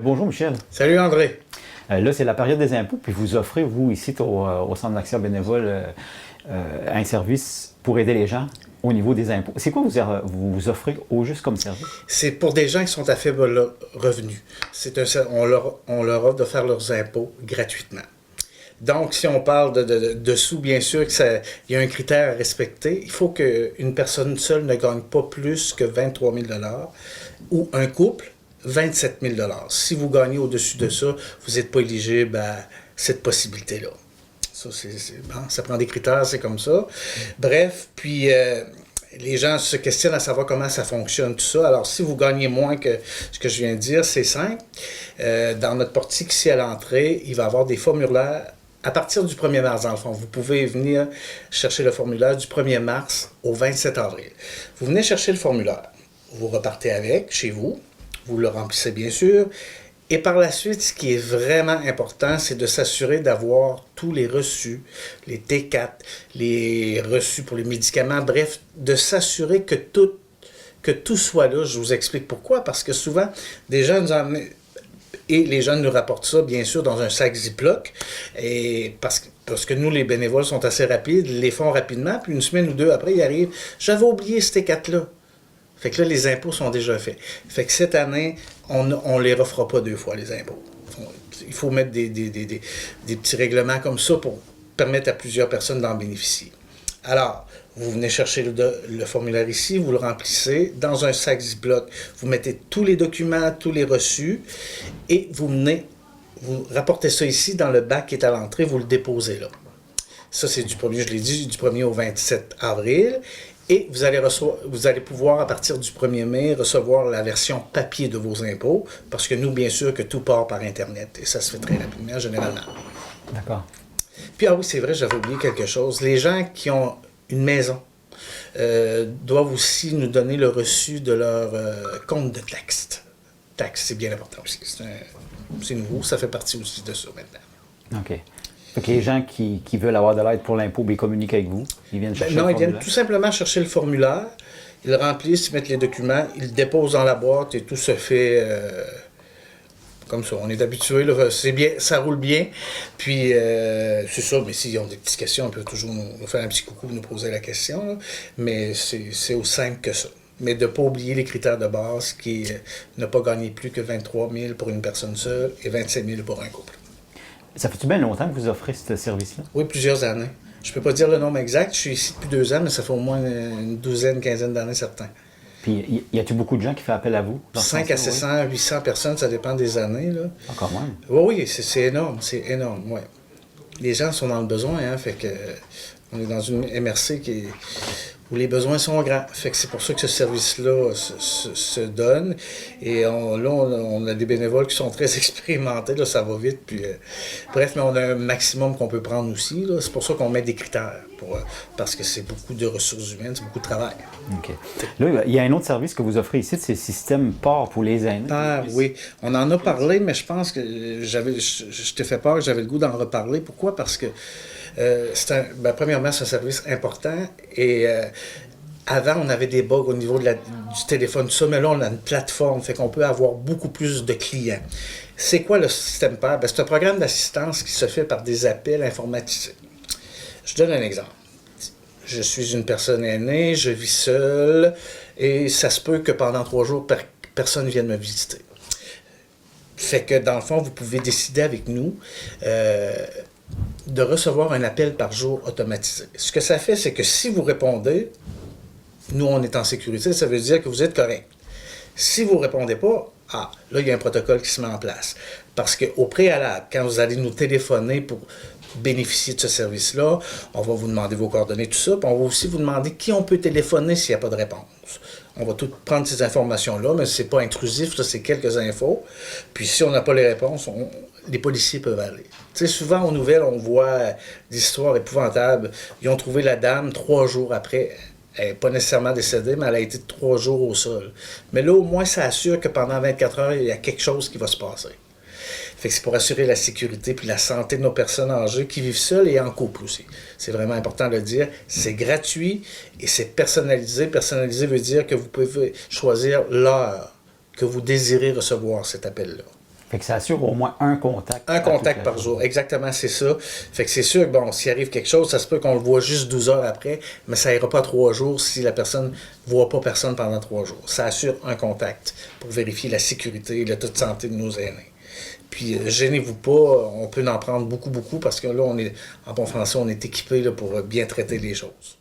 Bonjour Michel. Salut André. Là, c'est la période des impôts, puis vous offrez, vous, ici, au Centre d'action bénévole, un service pour aider les gens au niveau des impôts. C'est quoi vous offrez au juste comme service? C'est pour des gens qui sont à faible revenu. On leur offre de faire leurs impôts gratuitement. Donc, si on parle de sous, bien sûr, il y a un critère à respecter. Il faut qu'une personne seule ne gagne pas plus que 23 000 ou un couple, 27 000 Si vous gagnez au-dessus de ça, vous n'êtes pas éligible à cette possibilité-là. Ça, bon, ça prend des critères, c'est comme ça. Bref, puis les gens se questionnent à savoir comment ça fonctionne, tout ça. Alors, si vous gagnez moins que ce que je viens de dire, c'est simple. Dans notre portique ici à l'entrée, il va y avoir des formulaires à partir du 1er mars, dans le fond. Vous pouvez venir chercher le formulaire du 1er mars au 27 avril. Vous venez chercher le formulaire. Vous repartez avec, chez vous. Vous le remplissez, bien sûr. Et par la suite, ce qui est vraiment important, c'est de s'assurer d'avoir tous les reçus, les T4, les reçus pour les médicaments, bref, de s'assurer que tout soit là. Je vous explique pourquoi. Parce que souvent, des gens nous emmènent, et les gens nous rapportent ça, bien sûr, dans un sac Ziploc. Et parce que nous, les bénévoles sont assez rapides, ils les font rapidement, puis une semaine ou deux après, ils arrivent. J'avais oublié ce T4-là. Fait que là, les impôts sont déjà faits. Fait que cette année, on ne les refera pas 2 fois, les impôts. Il faut mettre des petits règlements comme ça pour permettre à plusieurs personnes d'en bénéficier. Alors, vous venez chercher le formulaire ici, vous le remplissez dans un sac Ziploc. Vous mettez tous les documents, tous les reçus, et vous rapportez ça ici dans le bac qui est à l'entrée, vous le déposez là. Ça, c'est du 1er, je l'ai dit, du 1er au 27 avril. Et vous allez pouvoir, à partir du 1er mai, recevoir la version papier de vos impôts, parce que nous, bien sûr, que tout part par Internet, et ça se fait très rapidement, généralement. D'accord. Puis, ah oui, c'est vrai, j'avais oublié quelque chose. Les gens qui ont une maison doivent aussi nous donner le reçu de leur compte de taxe. Taxe, c'est bien important aussi. C'est nouveau, ça fait partie aussi de ça maintenant. OK. Fait que les gens qui veulent avoir de l'aide pour l'impôt, ils communiquent avec vous. Ils viennent chercher le Non, ils formulaire. viennent tout simplement chercher le formulaire, ils le remplissent, ils mettent les documents, ils le déposent dans la boîte et tout se fait comme ça. On est habitué, là, c'est bien, ça roule bien. Puis c'est ça, mais s'ils ont des petites questions, on peut toujours nous faire un petit coucou, nous poser la question. Là. Mais c'est aussi simple que ça. Mais de ne pas oublier les critères de base qui est ne pas gagner plus que 23 000 pour une personne seule et 27 000 pour un couple. Ça fait-tu bien longtemps que vous offrez ce service-là? Oui, plusieurs années. Je ne peux pas dire le nombre exact. Je suis ici depuis 2 ans, mais ça fait au moins une douzaine, quinzaine d'années, certains. Puis, y a-t-il beaucoup de gens qui font appel à vous? 5 à 700, 800 personnes, ça dépend des années. Là. Encore même. Oui, c'est énorme, oui. Les gens sont dans le besoin, hein, fait que on est dans une MRC où les besoins sont grands. Fait que c'est pour ça que ce service-là se donne. Et on a des bénévoles qui sont très expérimentés, là, ça va vite. Puis, bref, mais on a un maximum qu'on peut prendre aussi. Là. C'est pour ça qu'on met des critères, parce que c'est beaucoup de ressources humaines, c'est beaucoup de travail. OK. Là, il y a un autre service que vous offrez ici, c'est le système PAR pour les aînés. Ah oui, on en a parlé, mais je pense que je t'ai fait peur, j'avais le goût d'en reparler. Pourquoi? Parce que premièrement, c'est un service important et avant, on avait des bugs au niveau du téléphone, tout ça, mais là, on a une plateforme, fait qu'on peut avoir beaucoup plus de clients. C'est quoi le système PAR? C'est un programme d'assistance qui se fait par des appels informatisés. Je donne un exemple. Je suis une personne aînée, je vis seule, et ça se peut que pendant 3 jours, personne ne vienne me visiter. Fait que, dans le fond, vous pouvez décider avec nous de recevoir un appel par jour automatisé. Ce que ça fait, c'est que si vous répondez, nous, on est en sécurité, ça veut dire que vous êtes correct. Si vous ne répondez pas, là, il y a un protocole qui se met en place. Parce qu'au préalable, quand vous allez nous téléphoner pour bénéficier de ce service-là, on va vous demander vos coordonnées, tout ça, puis on va aussi vous demander qui on peut téléphoner s'il n'y a pas de réponse. On va tout prendre ces informations-là, mais c'est pas intrusif, ça, c'est quelques infos. Puis si on n'a pas les réponses, les policiers peuvent aller. Tu sais, souvent, aux nouvelles, on voit des histoires épouvantables. Ils ont trouvé la dame 3 jours après. Elle n'est pas nécessairement décédée, mais elle a été 3 jours au sol. Mais là, au moins, ça assure que pendant 24 heures, il y a quelque chose qui va se passer. Fait que c'est pour assurer la sécurité puis la santé de nos personnes âgées qui vivent seules et en couple aussi. C'est vraiment important de le dire. C'est gratuit et c'est personnalisé. Personnalisé veut dire que vous pouvez choisir l'heure que vous désirez recevoir cet appel-là. Fait que ça assure au moins un contact. Un contact par jour, exactement, c'est ça. Fait que c'est sûr que, bon, s'il arrive quelque chose, ça se peut qu'on le voit juste 12 heures après, mais ça ira pas 3 jours si la personne ne voit pas personne pendant 3 jours. Ça assure un contact pour vérifier la sécurité et l'état de santé de nos aînés. Puis, gênez-vous pas, on peut en prendre beaucoup, beaucoup, parce que là, on est, en bon français, on est équipé là, pour bien traiter les choses.